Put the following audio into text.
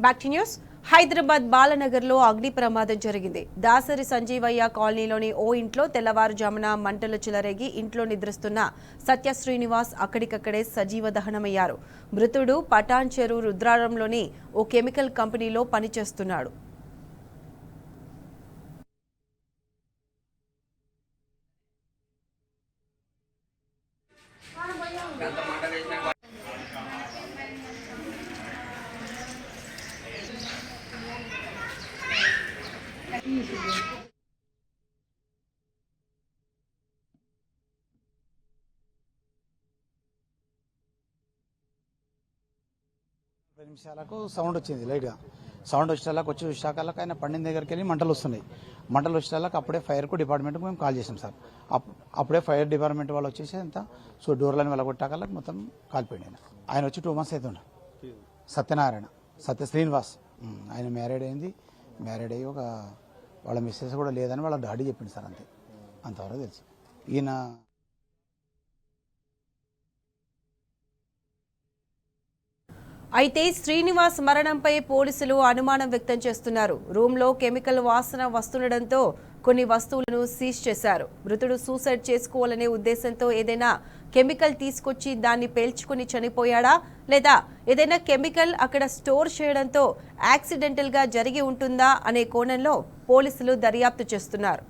Back to news. Hyderabad బాలనగర్లో అగ్ని ప్రమాదం జరిగింది. దాసరి సంజీవయ్య కాలనీలోని ఓ ఇంట్లో తెల్లవారుజామున మంటలు చెలరేగి ఇంట్లో నిద్రిస్తున్న సత్య శ్రీనివాస్ అక్కడికక్కడే సజీవ దహనమయ్యారు. మృతుడు పటాన్ చెరు రుద్రారంలోని ఓ కెమికల్ కంపెనీలో పనిచేస్తున్నాడు. నిమిషాలకు సౌండ్ వచ్చింది. లైట్గా సౌండ్ వచ్చేలాగా వచ్చి విశాఖలకు ఆయన పండిన దగ్గరికి వెళ్ళి మంటలు వస్తున్నాయి. మంటలు వచ్చేలాగా అప్పుడే ఫైర్కు డిపార్ట్మెంట్కి మేము కాల్ చేసాం సార్. అప్పుడే ఫైర్ డిపార్ట్మెంట్ వాళ్ళు వచ్చేసి అంతా డోర్లను వెళ్ళగొట్టాకల్లా మొత్తం కాలిపోయింది. ఆయన వచ్చి 2 months అవుతుండే. సత్య శ్రీనివాస్ ఆయన మ్యారీడ్ అయ్యి ఒక వాళ్ళ మిస్సెస్ కూడా లేదని వాళ్ళ డాడీ చెప్పింది సార్. అంతవరకు తెలుసు. ఈయన అయితే శ్రీనివాస్ మరణంపై పోలీసులు అనుమానం వ్యక్తం చేస్తున్నారు. రూమ్లో కెమికల్ వాసన వస్తుండటంతో కొన్ని వస్తువులను సీజ్ చేశారు. మృతుడు సూసైడ్ చేసుకోవాలనే ఉద్దేశంతో ఏదైనా కెమికల్ తీసుకొచ్చి దాన్ని పేల్చుకుని చనిపోయాడా, లేదా ఏదైనా కెమికల్ అక్కడ స్టోర్ చేయడంతో యాక్సిడెంటల్ గా జరిగి ఉంటుందా అనే కోణంలో పోలీసులు దర్యాప్తు చేస్తున్నారు.